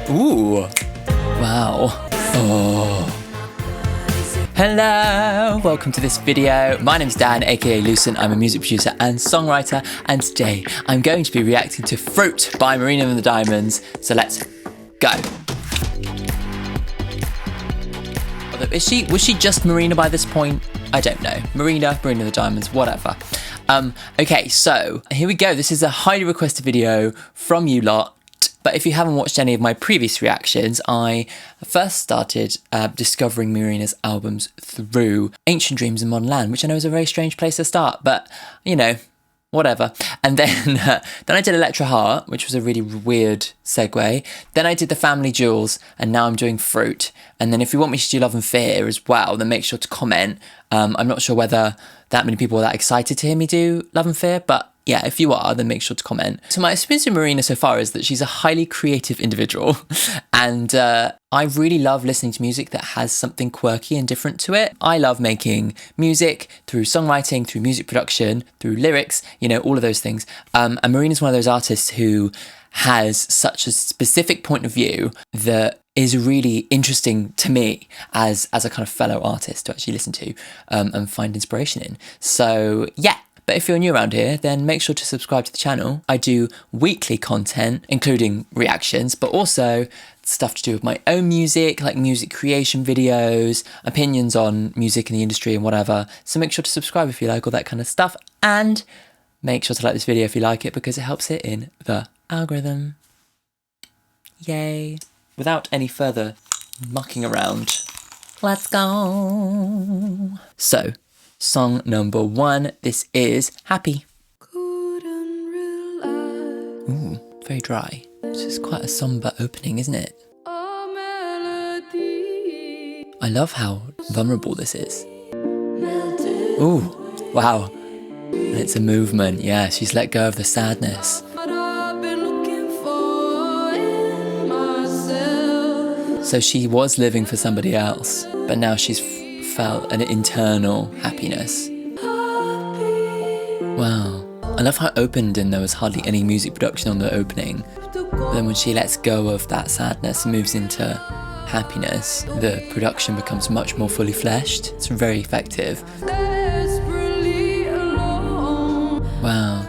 Ooh. Wow. Oh. Hello, welcome to this video. My name's Dan, aka Lucent. I'm a music producer and songwriter, and today I'm going to be reacting to Froot by Marina and the Diamonds. So let's go. Although, was she just Marina by this point? I don't know. Marina and the Diamonds, whatever. Okay, so here we go. This is a highly requested video from you lot. But if you haven't watched any of my previous reactions, I first started discovering Marina's albums through Ancient Dreams and Modern Land, which I know is a very strange place to start, but, you know, whatever. And then I did Electra Heart, which was a really weird segue. Then I did The Family Jewels, and now I'm doing Froot. And then if you want me to do Love and Fear as well, then make sure to comment. I'm not sure whether that many people are that excited to hear me do Love and Fear, but yeah, if you are, then make sure to comment. So my experience with Marina so far is that she's a highly creative individual, and I really love listening to music that has something quirky and different to it. I love making music through songwriting, through music production, through lyrics, you know, all of those things. And Marina's one of those artists who has such a specific point of view that is really interesting to me as a kind of fellow artist to actually listen to and find inspiration in. So yeah. But if you're new around here, then make sure to subscribe to the channel. I do weekly content, including reactions, but also stuff to do with my own music, like music creation videos, opinions on music in the industry and whatever. So make sure to subscribe if you like all that kind of stuff. And make sure to like this video if you like it, because it helps it in the algorithm. Yay. Without any further mucking around, let's go. So, song number 1, this is Happy. Ooh, very dry. This is quite a somber opening, isn't it? I love how vulnerable this is. Ooh, wow. And it's a movement, yeah, she's let go of the sadness. So she was living for somebody else, but now she's felt an internal happiness. Wow. I love how it opened and there was hardly any music production on the opening. But then when she lets go of that sadness and moves into happiness, the production becomes much more fully fleshed. It's very effective. Wow.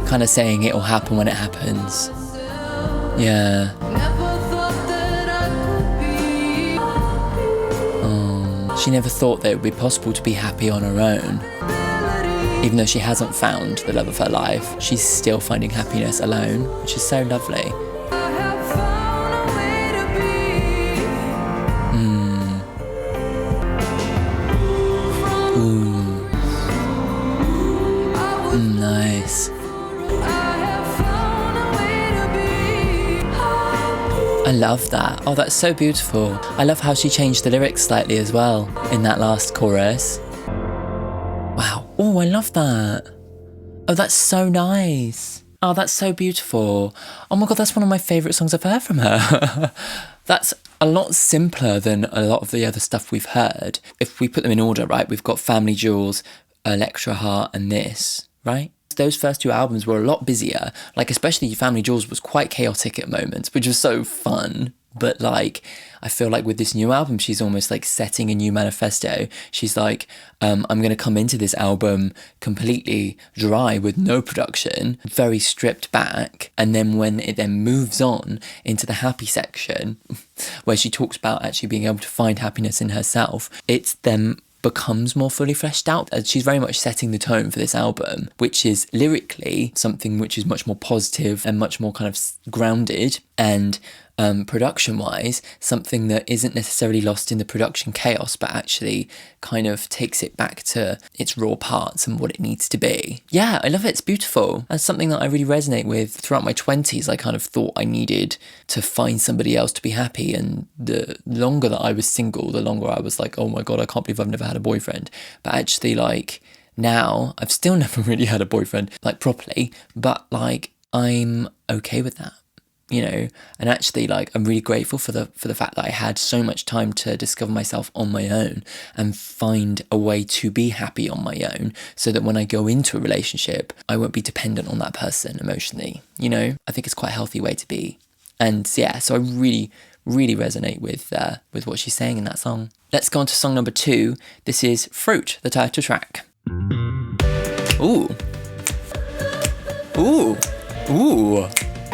Kind of saying it will happen when it happens. Yeah. She never thought that it would be possible to be happy on her own. Even though she hasn't found the love of her life, she's still finding happiness alone, which is so lovely. Ooh. Nice. I love that. Oh, that's so beautiful. I love how she changed the lyrics slightly as well in that last chorus. Wow. Oh, I love that. Oh, that's so nice. Oh, that's so beautiful. Oh my God, that's one of my favourite songs I've heard from her. That's a lot simpler than a lot of the other stuff we've heard. If we put them in order, right, we've got Family Jewels, Electra Heart, and this, right? Those first 2 albums were a lot busier, like especially Family Jewels was quite chaotic at moments, which was so fun. But like, I feel like with this new album, she's almost like setting a new manifesto. She's like, I'm going to come into this album completely dry with no production, very stripped back. And then when it then moves on into the happy section, where she talks about actually being able to find happiness in herself, it's then becomes more fully fleshed out. She's very much setting the tone for this album, which is lyrically something which is much more positive and much more kind of grounded, and production-wise, something that isn't necessarily lost in the production chaos, but actually kind of takes it back to its raw parts and what it needs to be. Yeah, I love it. It's beautiful. That's something that I really resonate with. Throughout my 20s, I kind of thought I needed to find somebody else to be happy, and the longer that I was single, the longer I was like, oh my God, I can't believe I've never had a boyfriend. But actually, like, now, I've still never really had a boyfriend, like, properly, but, like, I'm okay with that. you know, and actually like I'm really grateful for the fact that I had so much time to discover myself on my own and find a way to be happy on my own, so that when I go into a relationship I won't be dependent on that person emotionally, you know. I think it's quite a healthy way to be. And yeah, so I really resonate with what she's saying in that song. Let's go on to song number 2. This is Froot, the title track. Ooh.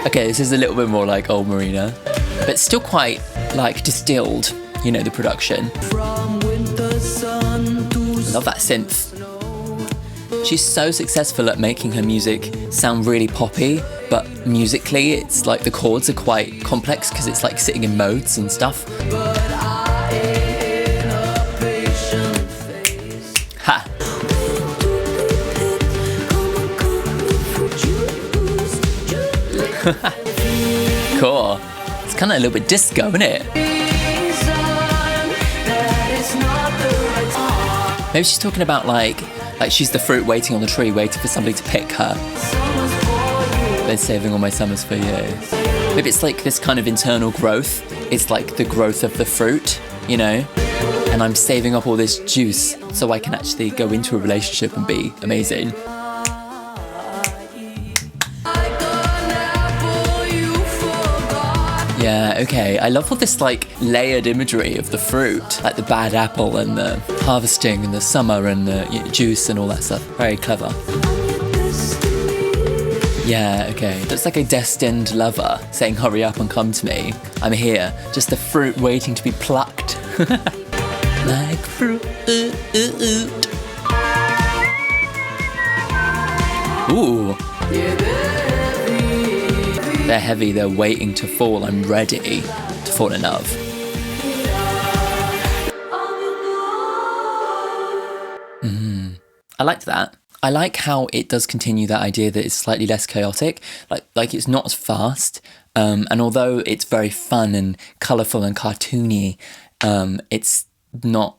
Okay, this is a little bit more like old Marina, but still quite like distilled, you know, the production. Love that synth. She's so successful at making her music sound really poppy, but musically it's like the chords are quite complex because it's like sitting in modes and stuff. Ha! Cool. It's kind of a little bit disco, isn't it? Maybe she's talking about like she's the fruit waiting on the tree, waiting for somebody to pick her. Then saving all my summers for you. Maybe it's like this kind of internal growth. It's like the growth of the fruit, you know? And I'm saving up all this juice so I can actually go into a relationship and be amazing. Yeah, okay. I love all this like layered imagery of the fruit, like the bad apple and the harvesting and the summer and the juice and all that stuff. Very clever. Yeah, okay. That's like a destined lover saying, hurry up and come to me. I'm here. Just the fruit waiting to be plucked. Like fruit. Ooh. They're heavy, they're waiting to fall. I'm ready to fall in love. I liked that. I like how it does continue that idea that it's slightly less chaotic, like it's not as fast, and although it's very fun and colourful and cartoony, it's not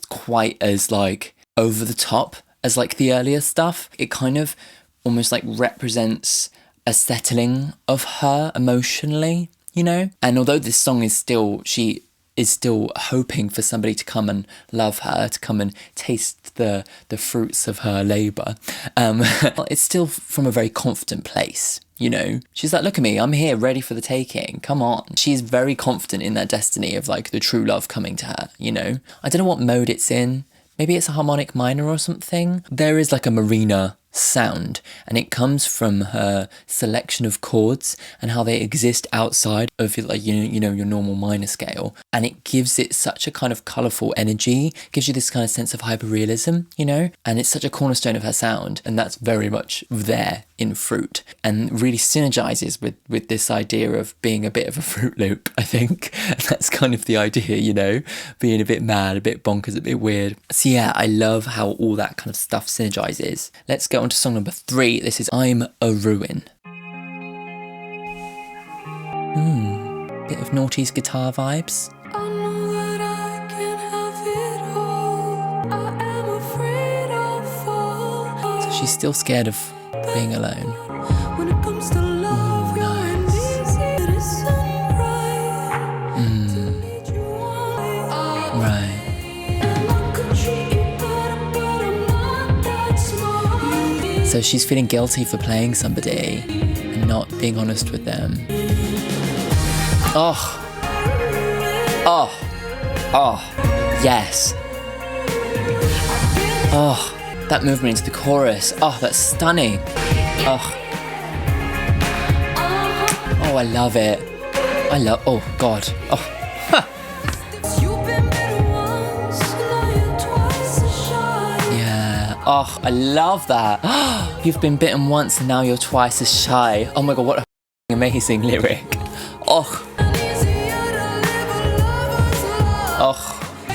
quite as like over the top as like the earlier stuff. It kind of almost like represents a settling of her emotionally, you know? And although this song is still, she is still hoping for somebody to come and love her, to come and taste the fruits of her labour, it's still from a very confident place, you know? She's like, look at me, I'm here, ready for the taking, come on. She's very confident in that destiny of like the true love coming to her, you know? I don't know what mode it's in. Maybe it's a harmonic minor or something. There is like a Marina sound, and it comes from her selection of chords and how they exist outside of like you know your normal minor scale, and it gives it such a kind of colourful energy, gives you this kind of sense of hyperrealism, you know, and it's such a cornerstone of her sound, and that's very much there in Froot, and really synergizes with this idea of being a bit of a Fruit Loop, I think. And that's kind of the idea, you know, being a bit mad, a bit bonkers, a bit weird. So yeah, I love how all that kind of stuff synergizes. Let's go on to song number 3. This is I'm a Ruin. Bit of Naughty's guitar vibes. I know that I can have it all. I am afraid I'll fall. So she's still scared of being alone. When it comes to love, you're uneasy. It isn't right to lead you on. Right. And I could treat you better, but I'm not that smart. So she's feeling guilty for playing somebody and not being honest with them. Oh, yes. Oh, that movement into the chorus. Oh, that's stunning. Oh, I love it. Oh God. Oh, You've been better once, now you're twice as shy. yeah. Oh, I love that. You've been bitten once and now you're twice as shy. Oh my God, what a amazing lyric. Oh.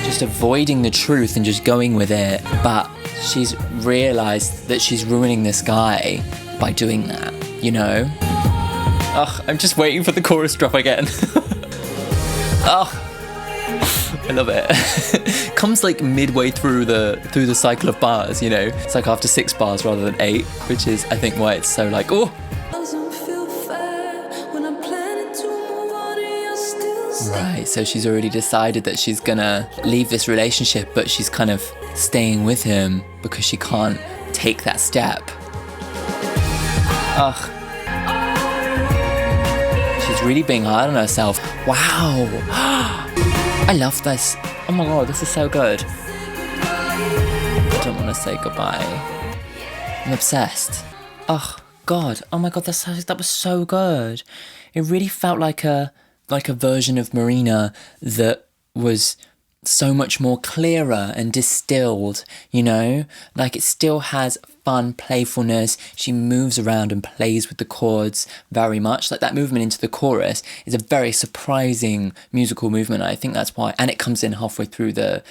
Just avoiding the truth and just going with it. But she's realised that she's ruining this guy by doing that, you know? I'm just waiting for the chorus drop again. I love it. Comes like midway through the cycle of bars, you know? It's like after 6 bars rather than 8, which is I think why it's so like, oh. Doesn't feel fair when I'm planning Right, so she's already decided that she's gonna leave this relationship, but she's kind of staying with him because she can't take that step. Ugh. She's really being hard on herself. Wow. I love this. Oh my god, this is so good. I don't want to say goodbye. I'm obsessed. Oh god. Oh my god, that was so good. It really felt like a version of Marina that was so much more clearer and distilled, you know? Like, it still has fun playfulness. She moves around and plays with the chords very much. Like, that movement into the chorus is a very surprising musical movement. I think that's why, and it comes in halfway through the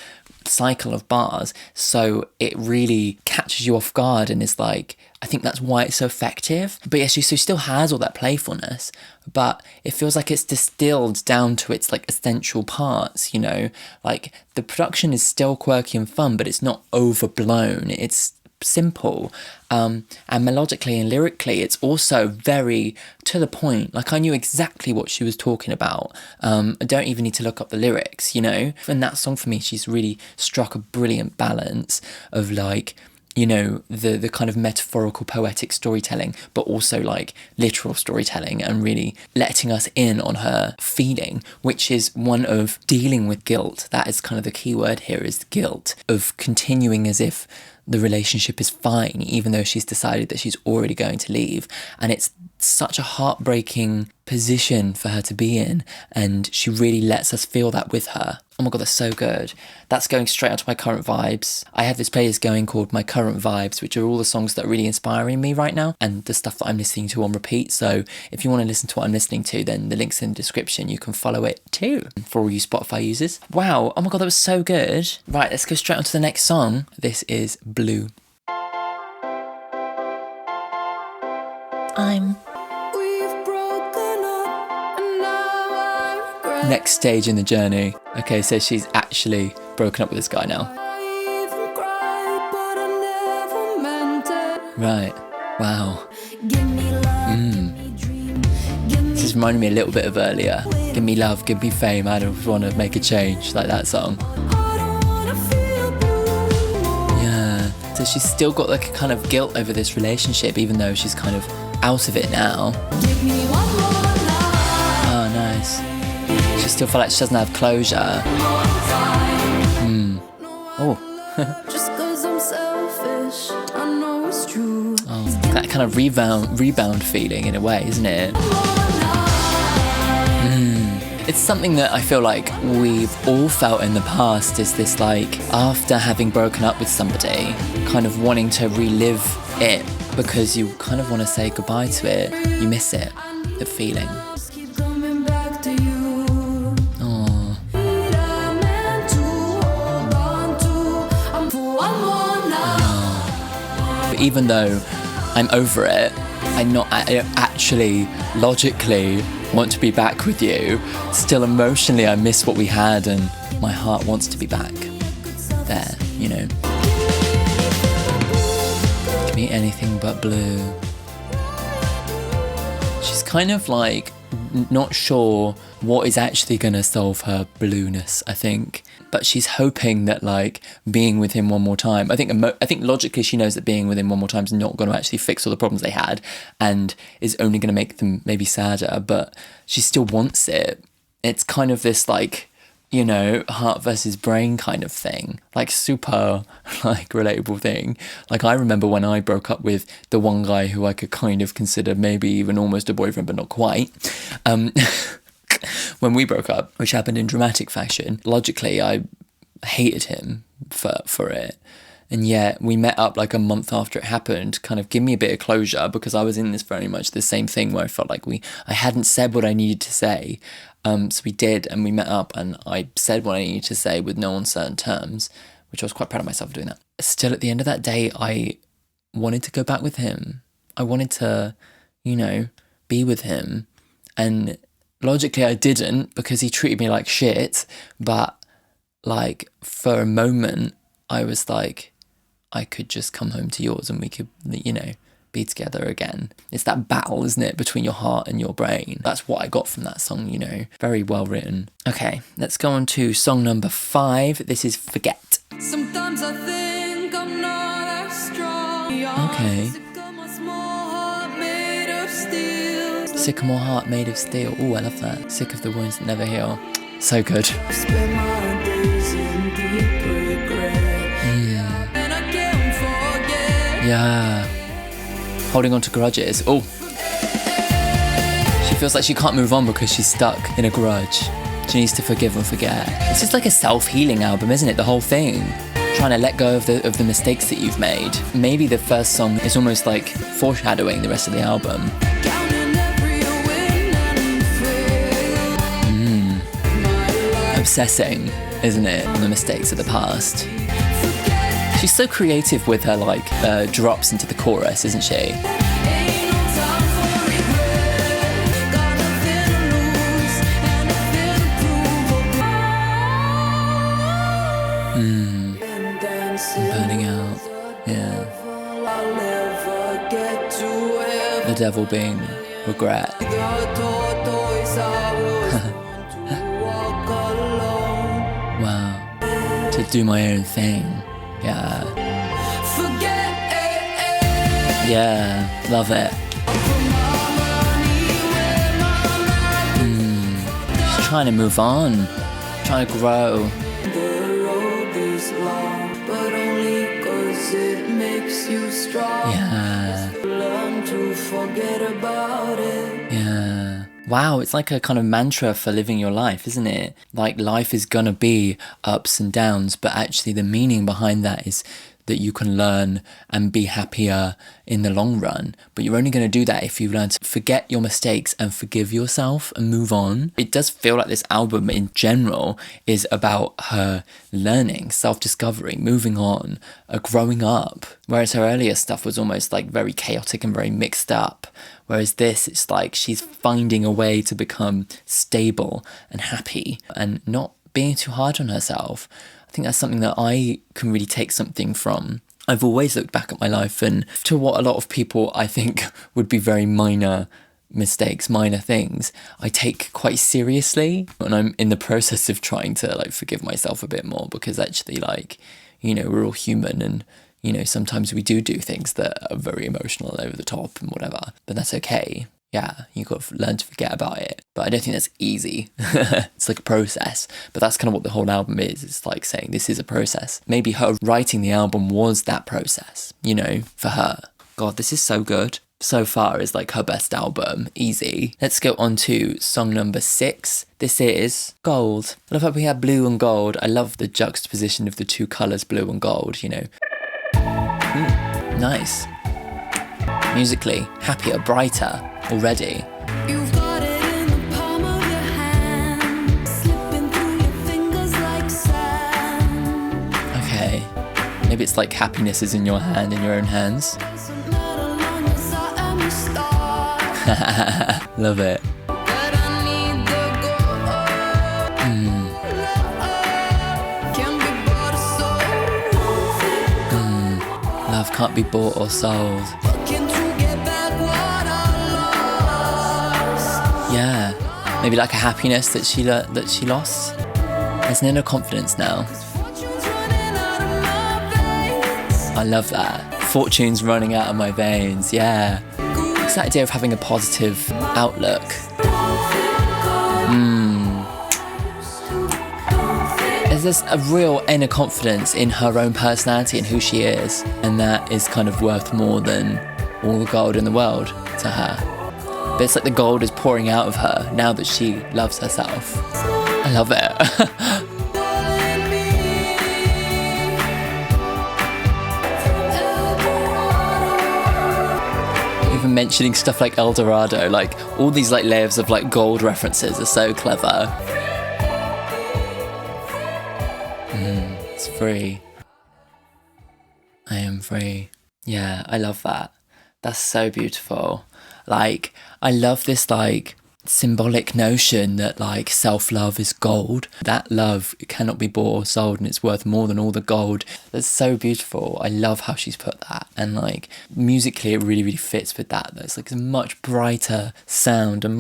cycle of bars, so it really catches you off guard and is like, I think that's why it's so effective. But yes, she still has all that playfulness, but it feels like it's distilled down to its like essential parts, you know? Like, the production is still quirky and fun, but it's not overblown. It's simple, and melodically and lyrically it's also very to the point. Like, I knew exactly what she was talking about. I don't even need to look up the lyrics, you know? And that song, for me, she's really struck a brilliant balance of, like, you know, the kind of metaphorical poetic storytelling, but also like literal storytelling, and really letting us in on her feeling, which is one of dealing with guilt. That is kind of the key word here, is guilt, of continuing as if the relationship is fine, even though she's decided that she's already going to leave. And it's such a heartbreaking position for her to be in, and she really lets us feel that with her. Oh my god, that's so good. That's going straight onto my current vibes. I have this playlist going called My Current Vibes, which are all the songs that are really inspiring me right now, and the stuff that I'm listening to on repeat. So if you want to listen to what I'm listening to, then the link's in the description. You can follow it too, for all you Spotify users. Wow, oh my god, that was so good. Right, let's go straight on to the next song. This is Blue. We've broken up, and now I regret. Next stage in the journey. Okay, so she's actually broken up with this guy now. I even cried, but I never meant it. Right, wow. Give me love, give me dream, give me This is reminding me a little bit of earlier. Give me love, give me fame, I don't want to make a change, like that song. I don't wanna feel blue more. Yeah, so she's still got like a kind of guilt over this relationship, even though she's kind of out of it now. Give me one more night, Oh, nice. She still feels like she doesn't have closure. Oh, just 'cause I'm selfish. I know it's true. oh, that kind of rebound feeling in a way, isn't it? It's something that I feel like we've all felt in the past, is this, like, after having broken up with somebody, kind of wanting to relive it because you kind of want to say goodbye to it. You miss it, the feeling. Just keep coming back to you. Oh, I'm meant to hold on to. I'm for one more night. but even though I'm over it, I actually logically want to be back with you. Still emotionally, I miss what we had, and my heart wants to be back there, you know. Give me anything but blue. She's kind of like not sure what is actually going to solve her blueness, I think. But she's hoping that, like, being with him one more time, I think logically she knows that being with him one more time is not going to actually fix all the problems they had, and is only going to make them maybe sadder, but she still wants it. It's kind of this, like, you know, heart versus brain kind of thing, like super, like, relatable thing. Like, I remember when I broke up with the one guy who I could kind of consider maybe even almost a boyfriend, but not quite. When we broke up, which happened in dramatic fashion, logically I hated him for it. And yet we met up like a month after it happened, kind of give me a bit of closure, because I was in this very much the same thing where I felt like I hadn't said what I needed to say. So we did, and we met up, and I said what I needed to say with no uncertain terms, which I was quite proud of myself for doing that. Still, at the end of that day, I wanted to go back with him. I wanted to, you know, be with him. And logically I didn't, because he treated me like shit, but, like, for a moment I was like, I could just come home to yours and we could, you know, be together again. It's that battle, isn't it, between your heart and your brain. That's what I got from that song, you know. Very well written. Okay, let's go on to song number 5. This is Forget. Sometimes I think I'm not as strong. Okay. Sycamore heart made of steel. Sycamore heart made of steel. Oh, I love that. Sick of the wounds that never heal. So good. Spend my days in deep regret. And I can't forget. Yeah. Holding on to grudges. Oh. She feels like she can't move on because she's stuck in a grudge. She needs to forgive and forget. It's just like a self-healing album, isn't it? The whole thing. Trying to let go of the mistakes that you've made. Maybe the first song is almost like foreshadowing the rest of the album. Counting every win and fail. Obsessing, isn't it, on the mistakes of the past. She's so creative with her like drops into the chorus, isn't she? Ain't no time for regret. Got nothing to lose and nothing to prove. And dancing Burning out. Yeah. I'll never get to heaven. The devil being regret. The tortoise I was born to walk alone. Wow. To do my own thing. Yeah. Forget. Yeah. Love it. Just trying to move on. Trying to grow. The road is long, but only 'cause it makes you strong. Yeah. Learn to forget about it. Yeah. Wow, it's like a kind of mantra for living your life, isn't it? Like life is gonna be ups and downs, but actually the meaning behind that is that you can learn and be happier in the long run. But you're only going to do that if you learn to forget your mistakes and forgive yourself and move on. It does feel like this album in general is about her learning, self-discovery, moving on, growing up. Whereas her earlier stuff was almost like very chaotic and very mixed up. Whereas this, it's like she's finding a way to become stable and happy and not being too hard on herself. I think that's something that I can really take something from. I've always looked back at my life and to what a lot of people I think would be very minor mistakes, minor things, I take quite seriously. And I'm in the process of trying to like forgive myself a bit more because actually like, you know, we're all human and, you know, sometimes we do things that are very emotional and over the top and whatever, but that's okay. Yeah, you've got to learn to forget about it. But I don't think that's easy. It's like a process. But that's kind of what the whole album is. It's like saying this is a process. Maybe her writing the album was that process, you know, for her. God, this is so good. So far is like her best album. Easy. Let's go on to song number 6. This is Gold. I love how we have blue and gold. I love the juxtaposition of the two colours, blue and gold, you know. Nice. Musically, happier, brighter already. You've got it in the palm of your hand, slipping through your fingers like sand. Okay. Maybe it's like happiness is in your hand, in your own hands. Doesn't matter long as I am a star. Love it. But I need the gold. Love can be bought or sold. Love can't be bought or sold. Looking to get back what I lost. Yeah. Maybe like a happiness that she lost. There's no confidence now. Fortune's running out of my veins. I love that. Fortune's running out of my veins. Yeah. It's that idea of having a positive outlook. There's a real inner confidence in her own personality and who she is, and that is kind of worth more than all the gold in the world to her. But it's like the gold is pouring out of her now that she loves herself. I love it. Even mentioning stuff like El Dorado, like all these like layers of like gold references are so clever. It's free. I am free. Yeah, I love that. That's so beautiful. Like, I love this like symbolic notion that like self-love is gold. That love cannot be bought or sold, and it's worth more than all the gold. That's so beautiful. I love how she's put that, and like musically it really fits with that. There's like a much brighter sound and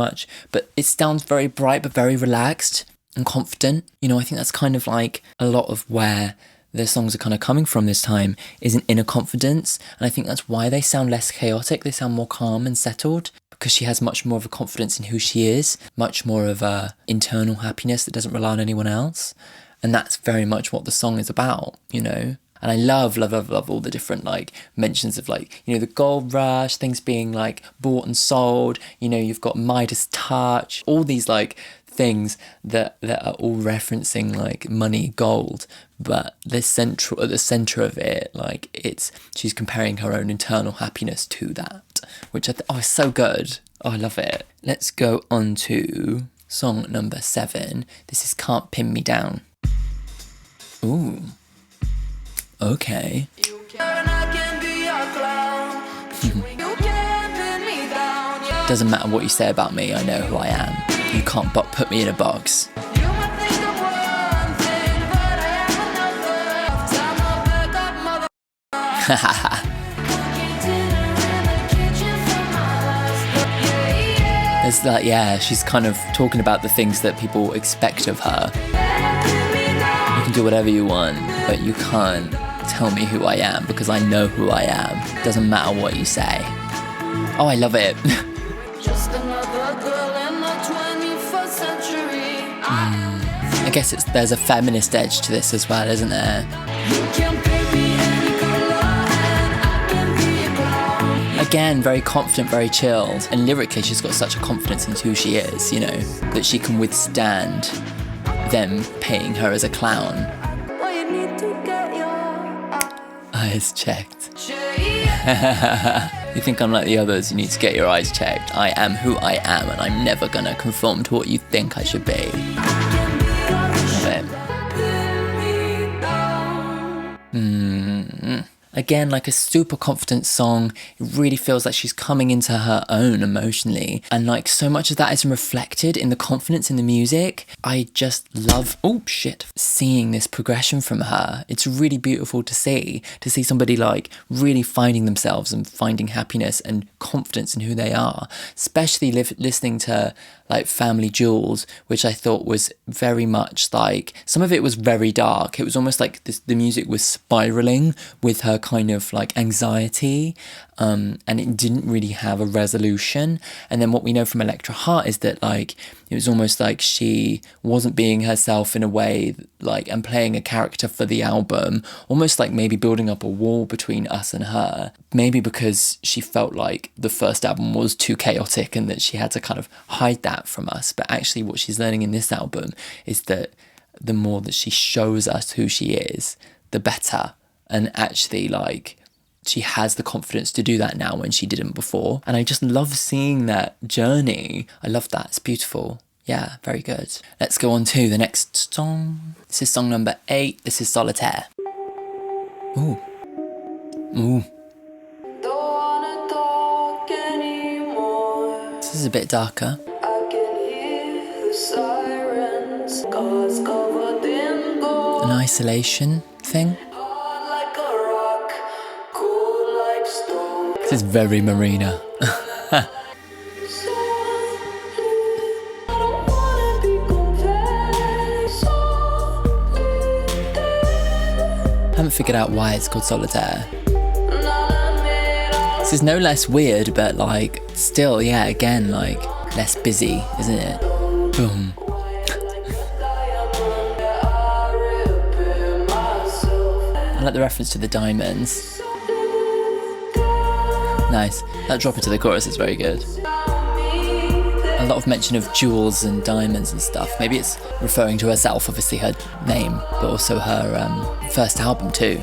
but it sounds very bright but very relaxed and confident. You know, I think that's kind of like a lot of where their songs are kind of coming from this time, is an inner confidence, and I think that's why they sound less chaotic. They sound more calm and settled, because she has much more of a confidence in who she is, much more of a internal happiness that doesn't rely on anyone else, and that's very much what the song is about, you know. And I love all the different like mentions of like, you know, the gold rush, things being like bought and sold, you know, you've got Midas touch, all these like things that are all referencing like money, gold, but at the center of it, like she's comparing her own internal happiness to that, which is so good. Oh, I love it. Let's go on to song number 7. This is Can't Pin Me Down. Ooh, okay. Doesn't matter what you say about me, I know who I am. You can't put me in a box. It's like, yeah, she's kind of talking about the things that people expect of her. You can do whatever you want, but you can't tell me who I am, because I know who I am. Doesn't matter what you say. Oh, I love it. Just another girl in the 21st century. I guess there's a feminist edge to this as well, isn't there? You can pay me any color and I can be a clown. Again, very confident, very chilled. And lyrically, she's got such a confidence in who she is, you know, that she can withstand them paying her as a clown. Well, you need to get your Eyes checked. eyes. You think I'm like the others, you need to get your eyes checked. I am who I am, and I'm never gonna conform to what you think I should be. Love it. Again, like a super confident song. It really feels like she's coming into her own emotionally. And like so much of that is reflected in the confidence in the music. I just love, seeing this progression from her. It's really beautiful to see somebody like really finding themselves and finding happiness and confidence in who they are. Especially listening to like Family Jewels, which I thought was very much like, some of it was very dark. It was almost like the music was spiraling with her kind of like anxiety, and it didn't really have a resolution. And then what we know from Electra Heart is that like it was almost like she wasn't being herself in a way, like, and playing a character for the album, almost like maybe building up a wall between us and her, maybe because she felt like the first album was too chaotic and that she had to kind of hide that from us. But actually what she's learning in this album is that the more that she shows us who she is, the better. And actually, like, she has the confidence to do that now when she didn't before. And I just love seeing that journey. I love that. It's beautiful. Yeah, very good. Let's go on to the next song. This is song number 8. This is Solitaire. Ooh. Ooh. Don't wanna talk anymore. This is a bit darker. I can hear the sirens, cars covered in gold. An isolation thing. Hard like a rock, cool like stone. This is very Marina. I don't wanna be compared. Solitaire. I haven't figured out why it's called Solitaire. This is no less weird, but like still, yeah, again, like less busy, isn't it? Boom. I like the reference to the diamonds. Nice. That drop into the chorus is very good. A lot of mention of jewels and diamonds and stuff. Maybe it's referring to herself, obviously her name, but also her first album too.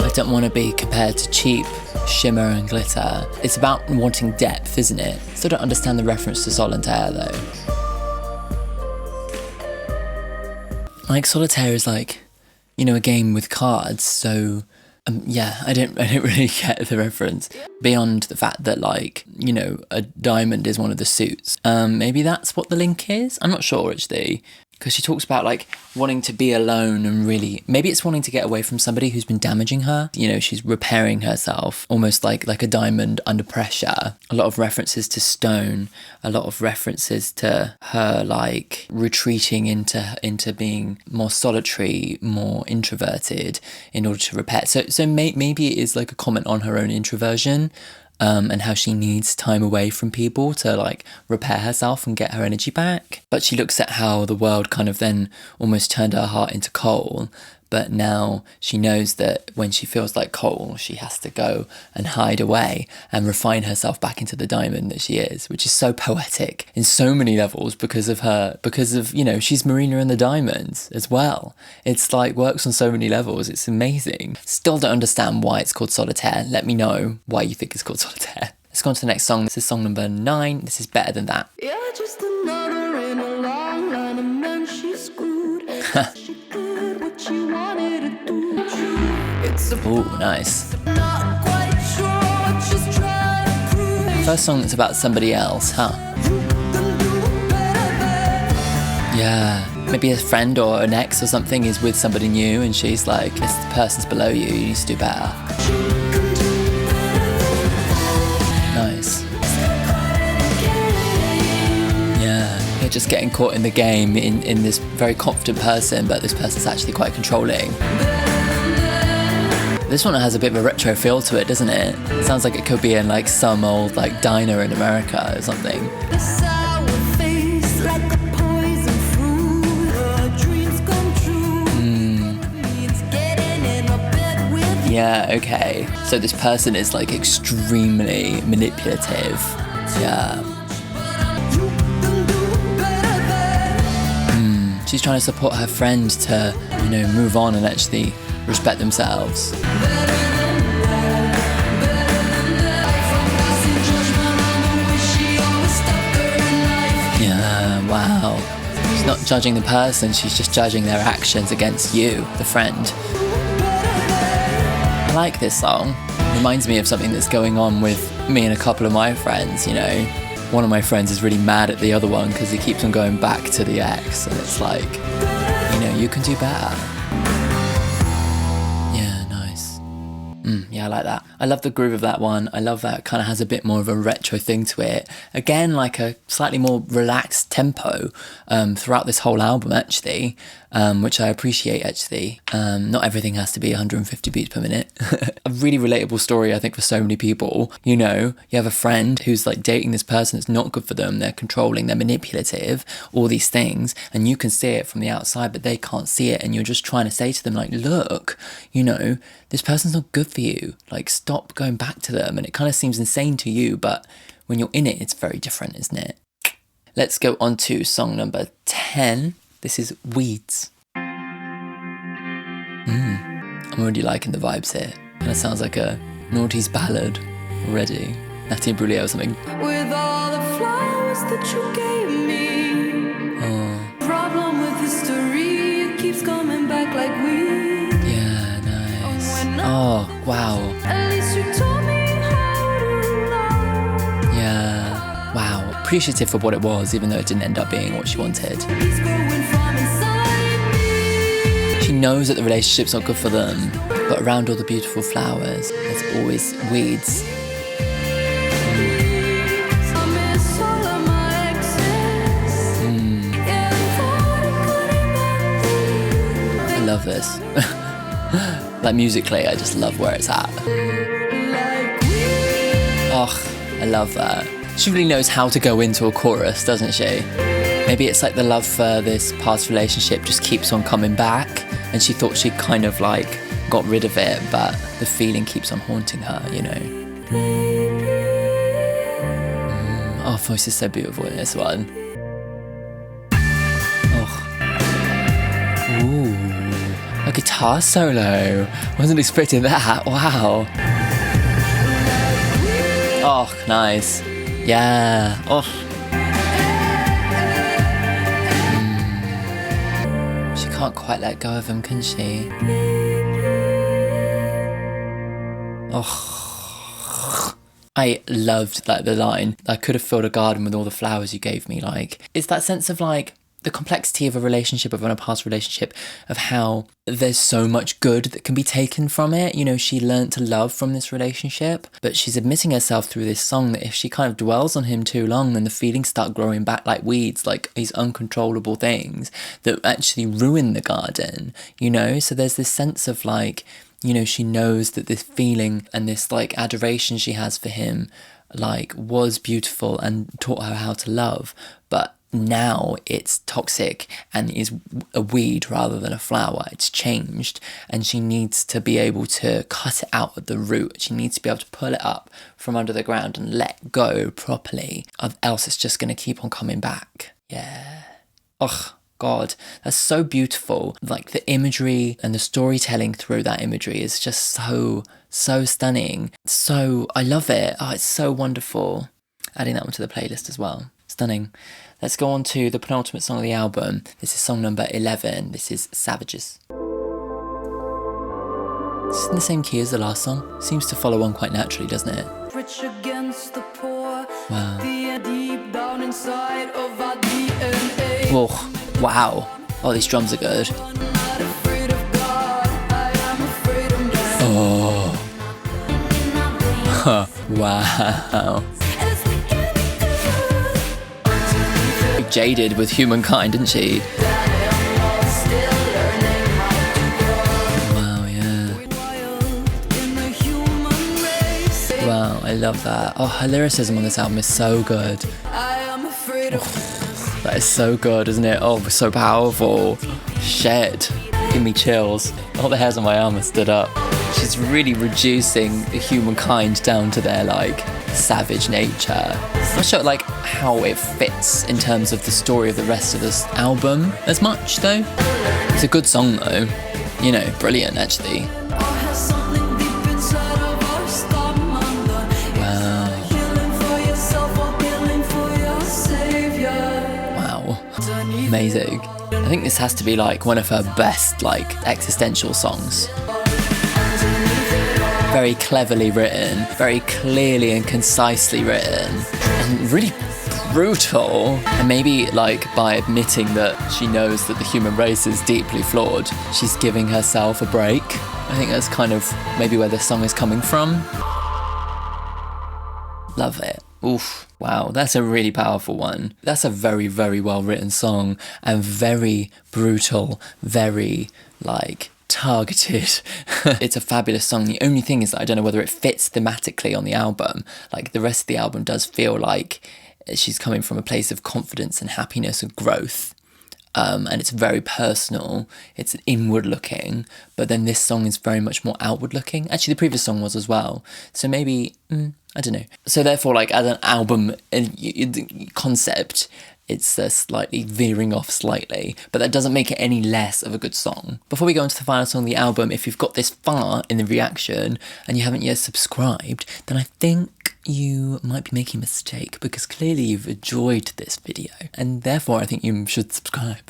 I don't want to be compared to cheap shimmer and glitter. It's about wanting depth, isn't it? Still don't understand the reference to Solitaire though. Like Solitaire is like, you know, a game with cards, so Yeah, I don't really get the reference beyond the fact that, like, you know, a diamond is one of the suits. Maybe that's what the link is. I'm not sure actually, because she talks about like wanting to be alone and really, maybe it's wanting to get away from somebody who's been damaging her. You know, she's repairing herself, almost like a diamond under pressure. A lot of references to stone, a lot of references to her like retreating into being more solitary, more introverted in order to repair. So maybe it is like a comment on her own introversion. And how she needs time away from people to like repair herself and get her energy back. But she looks at how the world kind of then almost turned her heart into coal. But now she knows that when she feels like coal, she has to go and hide away and refine herself back into the diamond that she is, which is so poetic in so many levels because of, you know, she's Marina and the Diamonds as well. It's like works on so many levels. It's amazing. Still don't understand why it's called Solitaire. Let me know why you think it's called Solitaire. Let's go on to the next song. This is song number 9. This is Better Than That. Yeah, just another in a long line of men she screwed. She did what she wanted to do. It's a Ooh, nice. not quite sure what she's trying to prove. First song that's about somebody else, huh? You can do better. Yeah. Maybe a friend or an ex or something is with somebody new and she's like, this person's below you, you need to do better. Nice. Yeah, you're just getting caught in the game in this very confident person, but this person's actually quite controlling. This one has a bit of a retro feel to it, doesn't it? It sounds like it could be in like some old like diner in America or something. The sour face like a poison fruit. Her dreams come true. Means getting in a bed with you. Yeah, okay. So this person is like extremely manipulative. Yeah. You can do better. She's trying to support her friend to, you know, move on and actually respect themselves. Yeah, wow. She's not judging the person, she's just judging their actions against you, the friend. I like this song. Reminds me of something that's going on with me and a couple of my friends, you know. One of my friends is really mad at the other one because he keeps on going back to the ex, and it's like, you know, you can do better. Yeah, nice. Yeah, I like that. I love the groove of that one. I love that it kind of has a bit more of a retro thing to it. Again, like a slightly more relaxed tempo throughout this whole album, actually, which I appreciate, actually. Not everything has to be 150 beats per minute. A really relatable story, I think, for so many people. You know, you have a friend who's like dating this person that's not good for them. They're controlling, they're manipulative, all these things, and you can see it from the outside, but they can't see it, and you're just trying to say to them, like, look, you know, this person's not good for you. Like, stop going back to them. And it kind of seems insane to you, but when you're in it, it's very different, isn't it? Let's go on to song number 10. This is Weeds. I'm already liking the vibes here. Kind of sounds like a noughties ballad already. Natty Brulé or something. With all the flowers that you gave me. Oh, Problem with history, it keeps coming back like weeds. yeah, nice. Oh, wow. At least you told me how to love. Yeah. Wow. Appreciative for what it was, even though it didn't end up being what she wanted. It's growing from inside me. She knows that the relationship's not good for them, but around all the beautiful flowers, there's always weeds. I miss all of my exes. Yeah, I thought it could have been I love this. Like musically, I just love where it's at. like weeds. Oh, I love that. She really knows how to go into a chorus, doesn't she? Maybe it's like the love for this past relationship just keeps on coming back, and she thought she kind of like got rid of it, but the feeling keeps on haunting her, you know. Oh, voice is so beautiful in this one. Oh. Ooh. A guitar solo. Wasn't expecting that. Wow. Oh, nice. Yeah. Oh. She can't quite let go of him, can she? Oh, I loved like the line, I could have filled a garden with all the flowers you gave me. Like, it's that sense of like the complexity of a relationship, of a past relationship, of how there's so much good that can be taken from it. You know, she learned to love from this relationship, but she's admitting herself through this song that if she kind of dwells on him too long, then the feelings start growing back like weeds, like these uncontrollable things that actually ruin the garden, you know? So there's this sense of like, you know, she knows that this feeling and this like adoration she has for him like was beautiful and taught her how to love, but now it's toxic and is a weed rather than a flower. It's changed, and she needs to be able to cut it out at the root. She needs to be able to pull it up from under the ground and let go properly, or else it's just going to keep on coming back. Yeah. Ugh. God, that's so beautiful. Like the imagery and the storytelling through that imagery is just so stunning. So, I love it. Oh, it's so wonderful. Adding that one to the playlist as well. Stunning. Let's go on to the penultimate song of the album. This is song number 11. This is Savages. It's in the same key as the last song. Seems to follow on quite naturally, doesn't it? Rich against the poor. Wow. Deep down inside of our DNA. Whoa. Wow. Oh, these drums are good. I'm not afraid of God. I am afraid of man. Oh. Huh. Wow. As we get through. Jaded with Humankind, didn't she? Still learning how to grow. Wow, yeah. Wild in the human race. Wow, I love that. Oh, her lyricism on this album is so good. I am afraid of That is so good, isn't it? Oh, so powerful. Shit. Give me chills. All the hairs on my arm have stood up. She's really reducing the humankind down to their, like, savage nature. I'm not sure, like, how it fits in terms of the story of the rest of this album as much, though. It's a good song, though. You know, brilliant, actually. has something deep inside of us. Wow. Healing for yourself or healing for your savior. Wow. Amazing. I think this has to be, like, one of her best, like, existential songs. Very cleverly written, very clearly and concisely written, and really brutal. And maybe, like, by admitting that she knows that the human race is deeply flawed, she's giving herself a break. I think that's kind of maybe where this song is coming from. Love it. Oof. Wow, that's a really powerful one. That's a very, very well written song, and very brutal, very, like, targeted. It's a fabulous song. The only thing is that I don't know whether it fits thematically on the album. Like, the rest of the album does feel like she's coming from a place of confidence and happiness and growth. And it's very personal. It's inward looking, but then this song is very much more outward looking. Actually, the previous song was as well. So maybe, I don't know. So therefore, like, as an album concept, it's slightly veering off slightly, but that doesn't make it any less of a good song. Before we go into the final song of the album, if you've got this far in the reaction and you haven't yet subscribed, then I think you might be making a mistake, because clearly you've enjoyed this video, and therefore I think you should subscribe.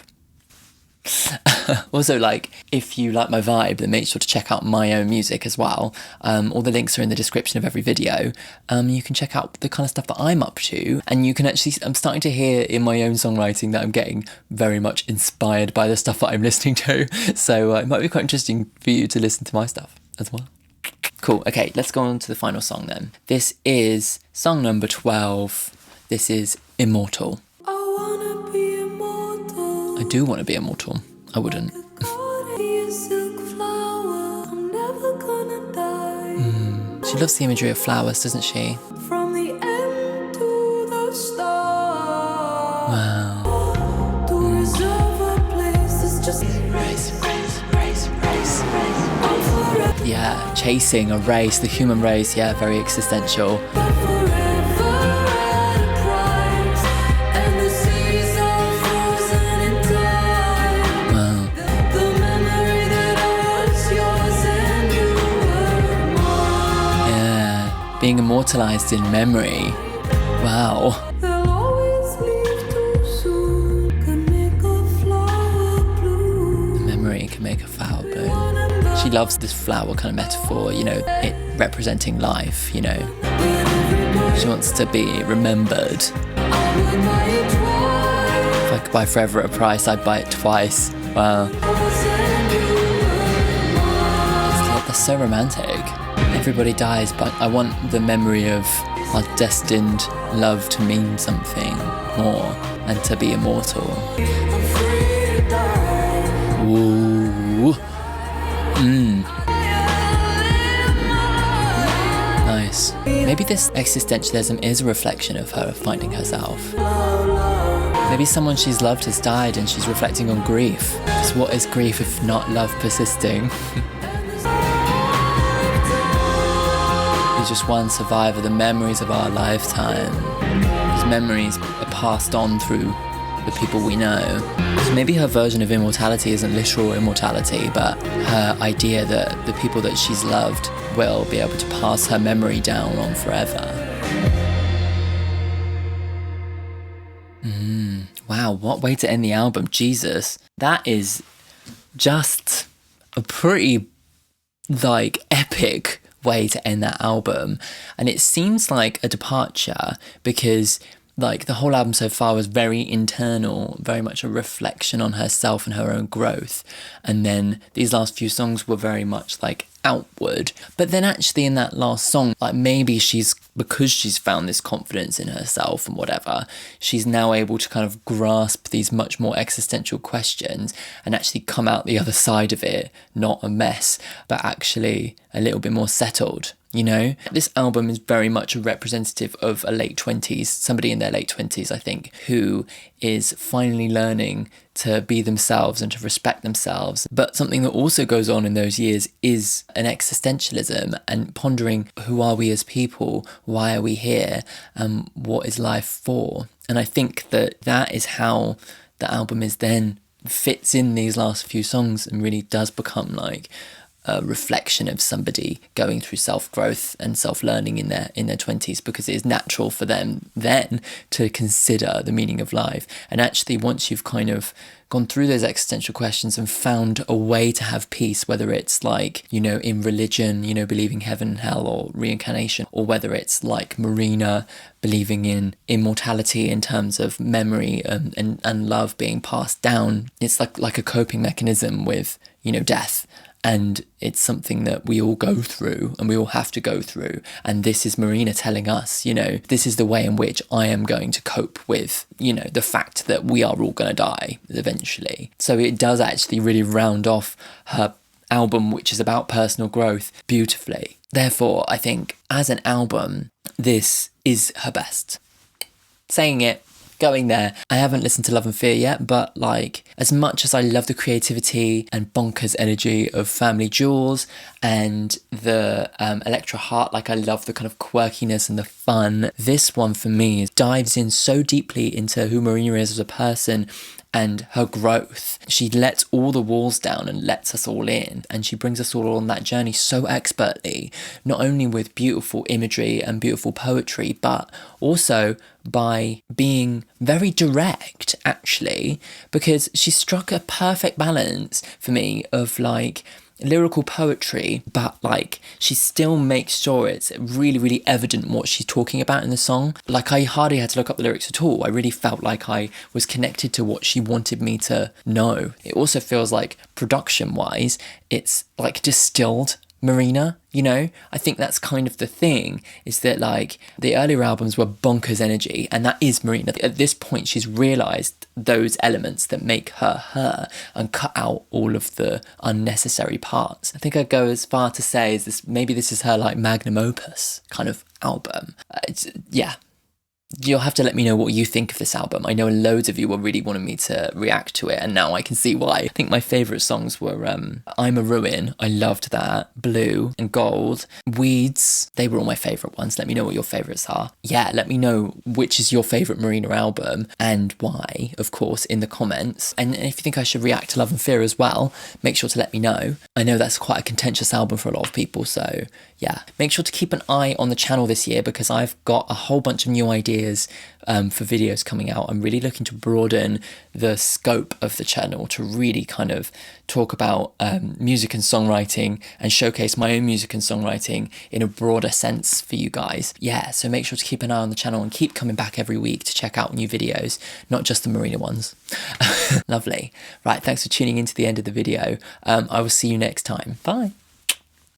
Also, like, if you like my vibe, then make sure to check out my own music as well. All the links are in the description of every video. You can check out the kind of stuff that I'm up to, and you can actually, I'm starting to hear in my own songwriting that I'm getting very much inspired by the stuff that I'm listening to, so it might be quite interesting for you to listen to my stuff as well. Cool, okay, let's go on to the final song then. This is song number 12. This is Immortal. I wanna be immortal. I do want to be immortal. I wouldn't. She loves the imagery of flowers, doesn't she? From the end to the start. Wow. To reserve a place is just Race. I'm forever, Yeah, chasing a race, the human race, yeah, very existential. forever at a price. And the seas are frozen in time. Wow. The memory that I was yours and you were mine. Yeah, being immortalized in memory. Wow. They'll always leave too soon. Can make a flower bloom. Memory can make a flower bloom. She loves this flower kind of metaphor, you know, it representing life, you know. She wants to be remembered. If I could buy forever at a price, I'd buy it twice. Wow. That's so romantic. Everybody dies, but I want the memory of our destined love to mean something more and to be immortal. Ooh. Nice. Maybe this existentialism is a reflection of her finding herself. Maybe someone she's loved has died and she's reflecting on grief. Because what is grief if not love persisting? There's just one survivor, the memories of our lifetime. These memories are passed on through the people we know. So maybe her version of immortality isn't literal immortality, but her idea that the people that she's loved will be able to pass her memory down on forever. Wow, what way to end the album. Jesus. That is just a pretty, epic way to end that album. And it seems like a departure because the whole album so far was very internal, very much a reflection on herself and her own growth. And then these last few songs were very much outward. But then actually in that last song, maybe because she's found this confidence in herself and whatever, she's now able to kind of grasp these much more existential questions and actually come out the other side of it, not a mess, but actually a little bit more settled. You know, this album is very much a representative of a late 20s, somebody in their late 20s, I think, who is finally learning to be themselves and to respect themselves. But something that also goes on in those years is an existentialism and pondering, who are we as people? Why are we here? What is life for? And I think that is how the album is then fits in these last few songs and really does become a reflection of somebody going through self-growth and self-learning in their 20s, because it is natural for them then to consider the meaning of life. And actually, once you've kind of gone through those existential questions and found a way to have peace, whether it's in religion, believing heaven, hell, or reincarnation, or whether it's like Marina believing in immortality in terms of memory and love being passed down, it's like a coping mechanism with death. And it's something that we all go through and we all have to go through. And this is Marina telling us, this is the way in which I am going to cope with, the fact that we are all going to die eventually. So it does actually really round off her album, which is about personal growth, beautifully. Therefore, I think as an album, this is her best. Saying it, going there. I haven't listened to Love and Fear yet, but as much as I love the creativity and bonkers energy of Family Jewels and the Electra Heart, I love the kind of quirkiness and the fun, this one for me dives in so deeply into who Marina is as a person and her growth. She lets all the walls down and lets us all in, and she brings us all on that journey so expertly, not only with beautiful imagery and beautiful poetry, but also by being very direct, actually, because she struck a perfect balance for me of lyrical poetry, but she still makes sure it's really, really evident what she's talking about in the song. I hardly had to look up the lyrics at all. I really felt like I was connected to what she wanted me to know. It also feels like production-wise, it's distilled Marina, I think that's kind of the thing, is that the earlier albums were bonkers energy, and that is Marina. At this point, she's realised those elements that make her her and cut out all of the unnecessary parts. I think I'd go as far to say is this is her magnum opus kind of album. You'll have to let me know what you think of this album. I know loads of you were really wanting me to react to it, and now I can see why. I think my favourite songs were I'm a Ruin, I loved that, Blue and Gold, Weeds, they were all my favourite ones. Let me know what your favourites are. Yeah, let me know which is your favourite Marina album and why, of course, in the comments. And if you think I should react to Love and Fear as well, make sure to let me know. I know that's quite a contentious album for a lot of people, so yeah. Make sure to keep an eye on the channel this year, because I've got a whole bunch of new ideas ideas for videos coming out. I'm really looking to broaden the scope of the channel to really kind of talk about music and songwriting and showcase my own music and songwriting in a broader sense for you guys. Yeah, so make sure to keep an eye on the channel and keep coming back every week to check out new videos, not just the Marina ones. Lovely. Right, thanks for tuning in to the end of the video. I will see you next time. Bye.